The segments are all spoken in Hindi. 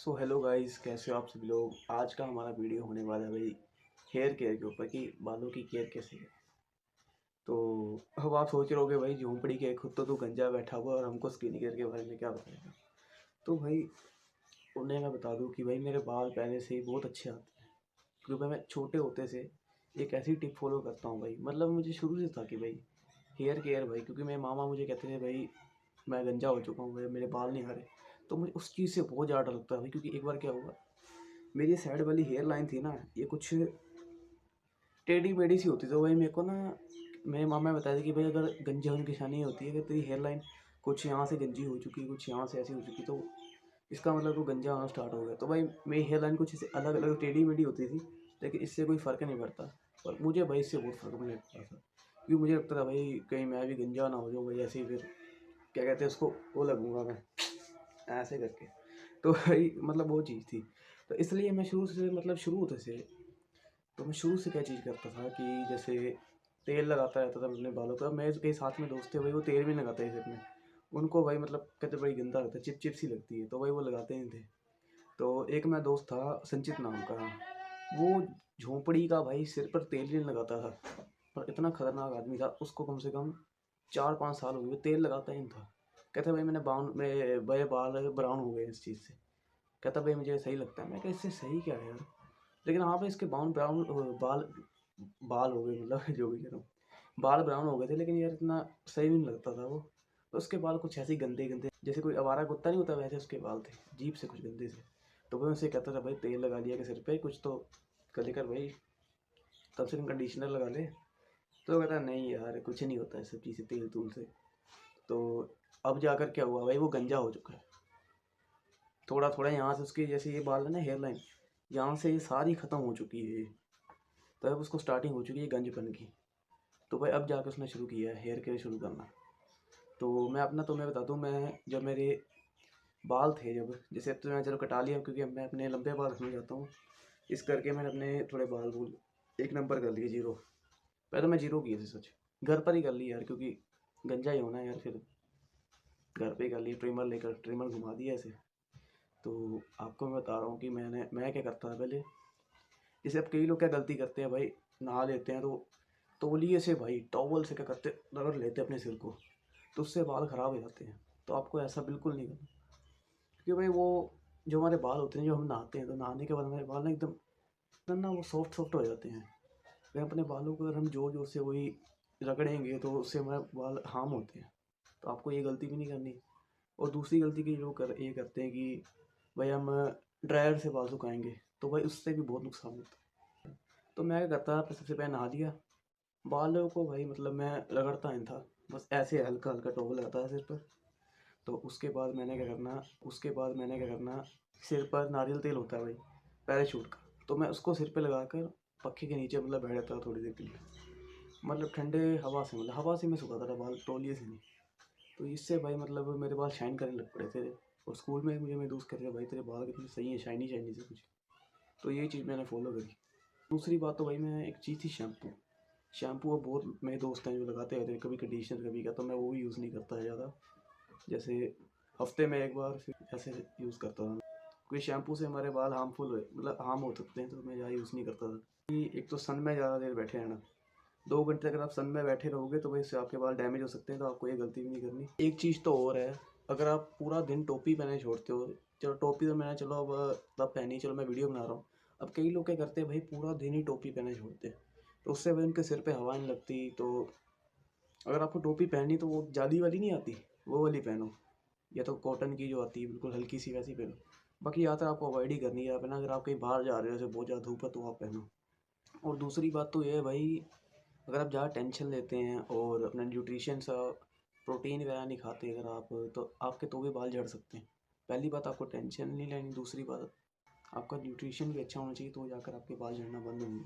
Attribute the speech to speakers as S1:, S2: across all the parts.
S1: सो हेलो गाइस, कैसे हो आप सभी लोग। आज का हमारा वीडियो होने वाला है भाई हेयर केयर के ऊपर कि बालों की केयर कैसे है। तो अब आप सोच रहे होगे भाई झोंपड़ी के खुद तो तू गंजा बैठा हुआ और हमको स्किन केयर के बारे में क्या बताएगा। तो भाई उन्हें मैं बता दूं कि भाई मेरे बाल पहले से ही बहुत अच्छे आते हैं, क्योंकि मैं छोटे होते से एक ऐसी टिप फॉलो करता हूँ भाई। मतलब मुझे शुरू से था कि भाई हेयर केयर भाई, क्योंकि मेरे मामा मुझे कहते थे भाई मैं गंजा हो चुका हूँ भाई, मेरे बाल नहीं आ रहे। तो मुझे उस चीज़ से बहुत ज़्यादा डर लगता है भाई, क्योंकि एक बार क्या हुआ, मेरी साइड वाली हेयर लाइन थी ना, ये कुछ टेढ़ी मेढ़ी सी होती। तो भाई मेरे को ना मेरे मामा ने बताया था कि भाई अगर गंजे होने की निशानी होती है कि तेरी हेयर लाइन कुछ यहाँ से गंजी हो चुकी, कुछ यहाँ से ऐसी हो चुकी, तो इसका मतलब तो गंजा होना स्टार्ट हो गया। तो भाई मेरी हेयर लाइन कुछ इसे अलग अलग टेढ़ी मेढ़ी होती थी, लेकिन इससे कोई फ़र्क नहीं पड़ता। और मुझे भाई इससे बहुत फ़र्क मुझे पड़ता था, क्योंकि मुझे लगता था भाई कहीं मैं भी गंजा ना हो जाऊँ भाई, ऐसे ही फिर क्या कहते हैं उसको, वो लगूंगा मैं ऐसे करके। तो भाई मतलब वो चीज़ थी। तो इसलिए मैं शुरू से मतलब शुरू होते से तो मैं शुरू से क्या चीज़ करता था कि जैसे तेल लगाता रहता था अपने बालों पर। मेरे कई साथ में दोस्त थे भाई, वो तेल भी नहीं लगाते थे अपने। उनको भाई मतलब कहते बड़ी गंदा लगता है, चिप चिप सी लगती है, तो भाई वो लगाते नहीं थे। तो एक मेरा दोस्त था संचित नाम का, वो झोंपड़ी का भाई सिर पर तेल ही नहीं लगाता था, और इतना खतरनाक आदमी था। उसको कम से कम 4-5 साल हो गए तेल लगाता ही नहीं था। कहता भाई मैंने मेरे बाल ब्राउन हो गए इस चीज़ से। कहता भाई मुझे सही लगता है। मैं कहा इससे सही क्या है यार। लेकिन हाँ भाई इसके बाउन ब्राउन बाल बाल हो गए, मतलब जो भी कह रहा हूँ, बाल ब्राउन हो गए थे, लेकिन यार इतना सही भी नहीं लगता था वो। तो उसके बाल कुछ ऐसे ही गंदे गंदे, जैसे कोई आवारा कुत्ता नहीं होता वैसे उसके बाल थे, अजीब से कुछ गंदे से। तो मैं उनसे कहता था भाई तेल लगा लिया कि सिर पे कुछ तो कर लेकर भाई, कम से कम कंडीशनर लगा ले। तो वो कहता नहीं यार कुछ नहीं होता है सब चीज़ें तेल तूल से। तो अब जाकर क्या हुआ भाई, वो गंजा हो चुका है थोड़ा थोड़ा। यहाँ से उसकी जैसे ये बाल है ना, हेयर लाइन यहाँ से ये सारी ख़त्म हो चुकी है। तो अब उसको स्टार्टिंग हो चुकी है गंजपन की। तो भाई अब जाकर उसने शुरू किया है हेयर केयर शुरू करना। तो मैं अपना तुम्हें बता दूं, मैं जब मेरे बाल थे, जब जैसे अब तो मैं चलो कटा लिया, क्योंकि अब मैं अपने लंबे बाल रखना चाहता हूँ। इस करके मैंने अपने थोड़े बाल बूल एक नंबर कर लिए, जीरो। पहले तो मैं जीरो किए थे सच, घर पर ही कर ली यार, क्योंकि गंजा ही होना है यार, फिर घर पे ही कर लिए, ट्रिमर लेकर ट्रिमर घुमा दिया ऐसे। तो आपको मैं बता रहा हूँ कि मैं क्या करता था पहले। जैसे अब कई लोग क्या गलती करते हैं भाई, नहा लेते हैं तो तौलिए से भाई टॉवल से क्या करते रगड़ लेते हैं अपने सिर को, तो उससे बाल ख़राब हो जाते हैं। तो आपको ऐसा बिल्कुल नहीं करना, क्योंकि भाई वो जो हमारे बाल होते हैं, जो हम नहाते हैं तो नहाने के बाद हमारे बाल ना एकदम एकदम ना वो सॉफ्ट सॉफ्ट हो जाते हैं। फिर अपने बालों को अगर हम जोर जोर से वही रगड़ेंगे तो उससे हमारे बाल हार्म होते हैं। तो आपको ये गलती भी नहीं करनी। और दूसरी गलती की जो ये करते हैं कि भाई हम ड्रायर से बाल सुखाएंगे, तो भाई उससे भी बहुत नुकसान होता है। तो मैं क्या करता था, सबसे पहले नहा लिया, बालों को भाई मतलब मैं रगड़ता नहीं था, बस ऐसे हल्का हल्का टॉवल लगाता था सिर पर। तो उसके बाद मैंने क्या करना, सिर पर नारियल तेल होता है भाई, पैराशूट का। तो मैं उसको सिर पे लगाकर पक्खे के नीचे मतलब बैठ जाता था थोड़ी देर के लिए, मतलब ठंडे हवा से, मतलब हवा से मैं सुखाता था बाल, तौलिए से नहीं। तो इससे भाई मतलब मेरे बाल शाइन करने लग पड़े थे। और स्कूल में मुझे मेरे दोस्त कहते थे भाई तेरे बाल कितने सही है, शाइनी शाइनी से कुछ। तो ये चीज़ मैंने फॉलो करी। दूसरी बात तो भाई मैं एक चीज़ थी शैम्पू। शैम्पू अब बहुत मेरे दोस्त हैं जो लगाते रहते हैं, कभी कंडीशनर कभी का, तो मैं वो भी यूज़ नहीं करता है ज़्यादा। जैसे हफ्ते में एक बार फिर ऐसे यूज़ करता था। क्योंकि शैम्पू से हमारे बाल हार्मफुल हो, मतलब हार्म हो सकते हैं, तो मैं ज़्यादा यूज़ नहीं करता था। कि एक तो सन में ज़्यादा देर बैठे रहना, 2 घंटे अगर आप सन में बैठे रहोगे तो भाई इससे आपके बाल डैमेज हो सकते हैं। तो आपको ये गलती भी नहीं करनी। एक चीज़ तो और है, अगर आप पूरा दिन टोपी पहने छोड़ते हो, चलो टोपी तो मैंने चलो अब तब पहनी, चलो मैं वीडियो बना रहा हूँ। अब कई लोग क्या करते हैं भाई, पूरा दिन ही टोपी पहने छोड़ते हैं, तो उससे भाई उनके सिर पे हवा नहीं लगती। तो अगर आपको टोपी पहननी तो वो जाली वाली नहीं आती, वो वाली पहनो, या तो कॉटन की जो आती है बिल्कुल हल्की सी, वैसी पहनो। बाकी यात्रा आपको अवॉइड ही करनी है अपना। अगर आप कहीं बाहर जा रहे हो, जैसे बहुत ज़्यादा धूप है, तो आप पहनो। और दूसरी बात तो ये है भाई, अगर आप ज़्यादा टेंशन लेते हैं और अपना न्यूट्रिशन सा प्रोटीन वगैरह नहीं खाते अगर आप, तो आपके तो भी बाल झड़ सकते हैं। पहली बात आपको टेंशन नहीं लेनी, दूसरी बात आपका न्यूट्रिशन भी अच्छा होना चाहिए, तो जाकर आपके बाल झड़ना बंद होंगे।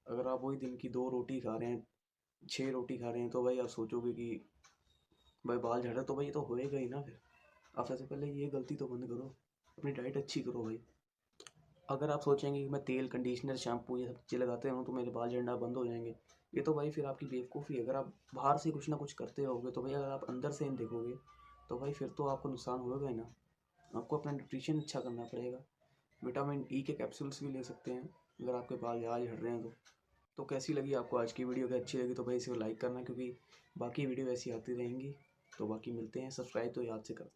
S1: अगर आप वही दिन की 2 रोटी खा रहे हैं, 6 रोटी खा रहे हैं, तो भाई आप सोचोगे कि भाई बाल झड़ रहा है, तो भाई ये तो होएगा ही ना। फिर आप सबसे पहले ये गलती तो बंद करो, अपनी डाइट अच्छी करो भाई। अगर आप सोचेंगे कि मैं तेल कंडीशनर शैम्पू ये सब चीज़ें लगाते रहूँ तो मेरे बाल झड़ना बंद हो जाएंगे, ये तो भाई फिर आपकी बेवकूफ़ी है। अगर आप बाहर से कुछ ना कुछ करते रहोगे तो भाई, अगर आप अंदर से नहीं देखोगे तो भाई फिर तो आपको नुकसान होगा ही ना। आपको अपना न्यूट्रिशन अच्छा करना पड़ेगा। विटामिन ई के कैप्सूल्स भी ले सकते हैं अगर आपके बाल आज झड़ रहे हैं तो कैसी लगी आपको आज की वीडियो? अगर अच्छी लगी तो भाई इसे लाइक करना, क्योंकि बाकी वीडियो ऐसी आती रहेंगी। तो बाकी मिलते हैं, सब्सक्राइब तो याद से कर